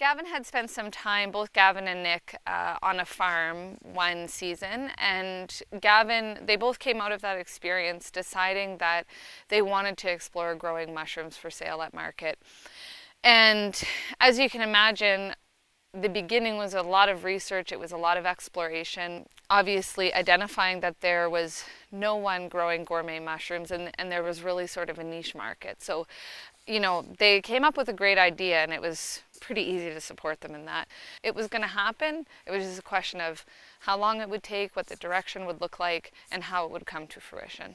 Gavin had spent some time, both Gavin and Nick, on a farm one season, and they both came out of that experience deciding that they wanted to explore growing mushrooms for sale at market. And as you can imagine, the beginning was a lot of research, it was a lot of exploration, obviously identifying that there was no one growing gourmet mushrooms, and there was really sort of a niche market. So, they came up with a great idea, and it was pretty easy to support them in that. It was going to happen. It was just a question of how long it would take, what the direction would look like, and how it would come to fruition.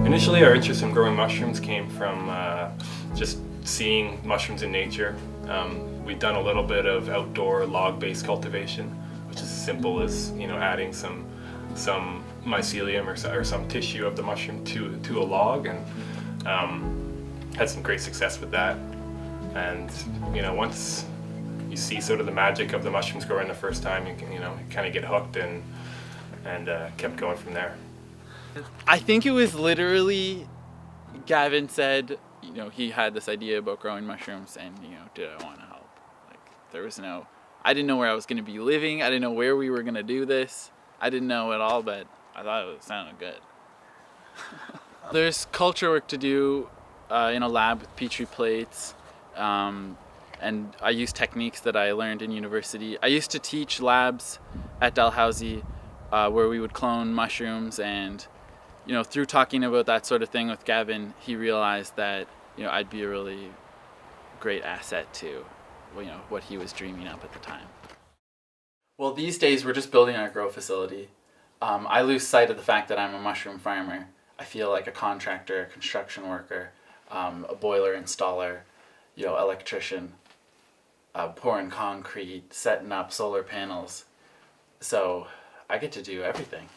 Initially, our interest in growing mushrooms came from just seeing mushrooms in nature. We'd done a little bit of outdoor log-based cultivation, which is as simple as adding some mycelium or some tissue of the mushroom to a log, and had some great success with that. And once you see sort of the magic of the mushrooms growing the first time, you kind of get hooked and kept going from there. I think it was literally Gavin said, he had this idea about growing mushrooms, and did I want to help? Like, I didn't know where I was going to be living. I didn't know where we were going to do this. I didn't know at all, but I thought it sounded good. There's culture work to do in a lab with Petri plates, and I use techniques that I learned in university. I used to teach labs at Dalhousie where we would clone mushrooms, and through talking about that sort of thing with Gavin, he realized that I'd be a really great asset to what he was dreaming up at the time. Well, these days we're just building our grow facility. I lose sight of the fact that I'm a mushroom farmer. I feel like a contractor, a construction worker, a boiler installer, electrician, pouring concrete, setting up solar panels. So I get to do everything.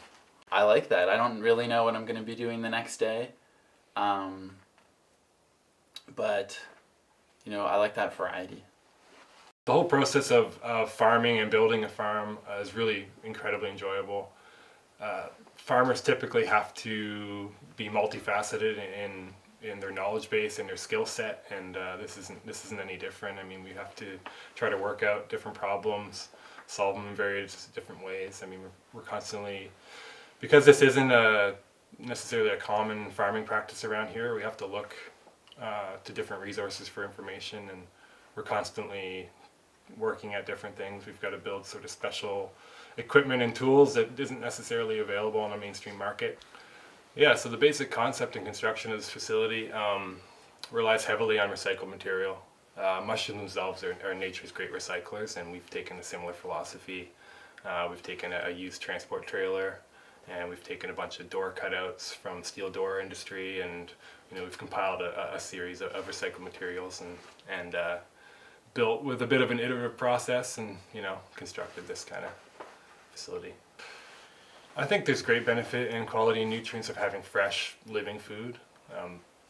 I like that. I don't really know what I'm going to be doing the next day. But, I like that variety. The whole process of farming and building a farm is really incredibly enjoyable. Farmers typically have to be multifaceted in their knowledge base and their skill set, and this isn't any different. I mean, we have to try to work out different problems, solve them in various different ways. I mean, we're constantly, because this isn't necessarily a common farming practice around here, we have to look to different resources for information, and we're constantly working at different things. We've got to build sort of special equipment and tools that isn't necessarily available on the mainstream market. Yeah, so the basic concept and construction of this facility relies heavily on recycled material. Mushrooms themselves are nature's great recyclers, and we've taken a similar philosophy. We've taken a used transport trailer, and we've taken a bunch of door cutouts from steel door industry, and we've compiled a series of recycled materials and built with a bit of an iterative process, and constructed this kind of facility. I think there's great benefit in quality and nutrients of having fresh, living food.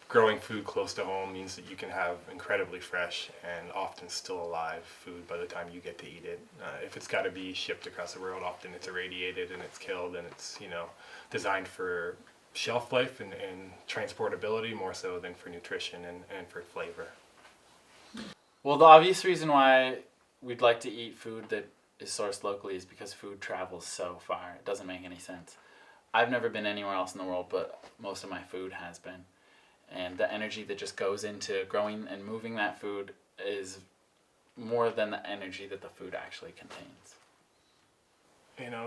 Growing food close to home means that you can have incredibly fresh and often still alive food by the time you get to eat it. If it's got to be shipped across the world, often it's irradiated and it's killed, and it's designed for shelf life and transportability more so than for nutrition and for flavor. Well, the obvious reason why we'd like to eat food that is sourced locally is because food travels so far. It doesn't make any sense. I've never been anywhere else in the world, but most of my food has been. And the energy that just goes into growing and moving that food is more than the energy that the food actually contains.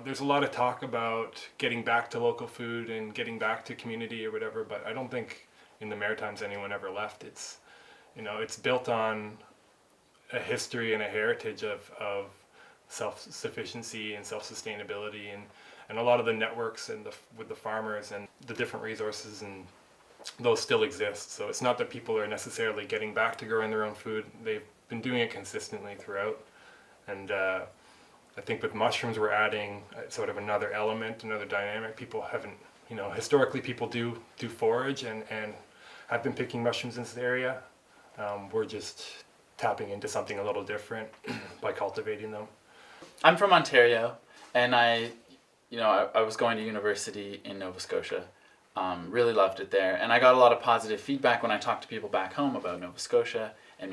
There's a lot of talk about getting back to local food and getting back to community or whatever, but I don't think in the Maritimes anyone ever left. It's built on a history and a heritage of self-sufficiency and self-sustainability, and a lot of the networks with the farmers and the different resources, and those still exist. So it's not that people are necessarily getting back to growing their own food. They've been doing it consistently throughout. And I think with mushrooms we're adding sort of another element, another dynamic. People haven't, historically people do forage and have been picking mushrooms in this area. We're just tapping into something a little different by cultivating them. I'm from Ontario, and I was going to university in Nova Scotia. Really loved it there, and I got a lot of positive feedback when I talked to people back home about Nova Scotia and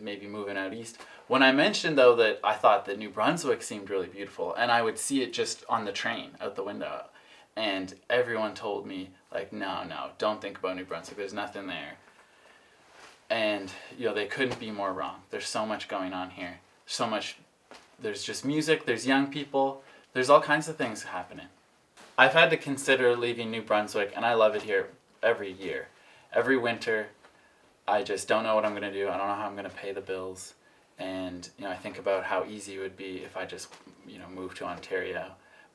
maybe moving out east. When I mentioned though that I thought that New Brunswick seemed really beautiful, and I would see it just on the train out the window, and everyone told me like, no, don't think about New Brunswick, there's nothing there. And they couldn't be more wrong. There's so much going on here, so much. There's just music, there's young people, there's all kinds of things happening. I've had to consider leaving New Brunswick, and I love it here every year. Every winter, I just don't know what I'm going to do. I don't know how I'm going to pay the bills. And, I think about how easy it would be if I just, moved to Ontario.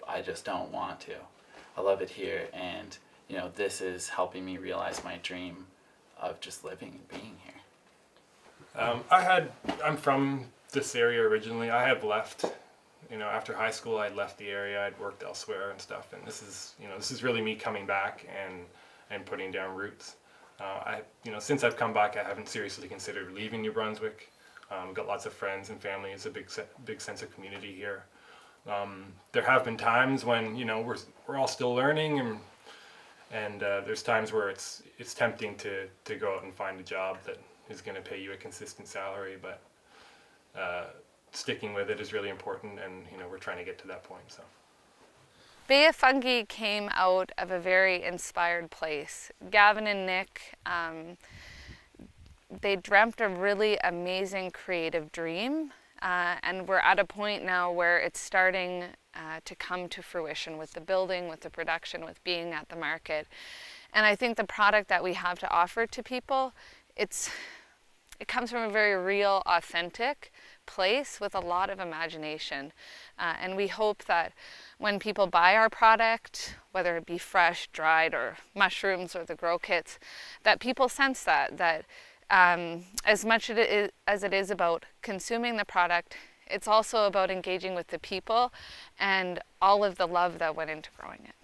I just don't want to. I love it here, and, this is helping me realize my dream of just living and being here. I'm from this area originally. I have left. After high school, I'd left the area. I'd worked elsewhere and stuff. And this is really me coming back and putting down roots. Since I've come back, I haven't seriously considered leaving New Brunswick. Got lots of friends and family. It's a big sense of community here. There have been times when we're all still learning, and there's times where it's tempting to go out and find a job that is going to pay you a consistent salary, but sticking with it is really important, and we're trying to get to that point. So Bay of Fungi came out of a very inspired place. Gavin and Nick, they dreamt a really amazing creative dream, and we're at a point now where it's starting to come to fruition with the building, with the production, with being at the market. And I think the product that we have to offer to people, it comes from a very real, authentic place with a lot of imagination. And we hope that when people buy our product, whether it be fresh, dried, or mushrooms, or the grow kits, that people sense that as much as it is about consuming the product, it's also about engaging with the people and all of the love that went into growing it.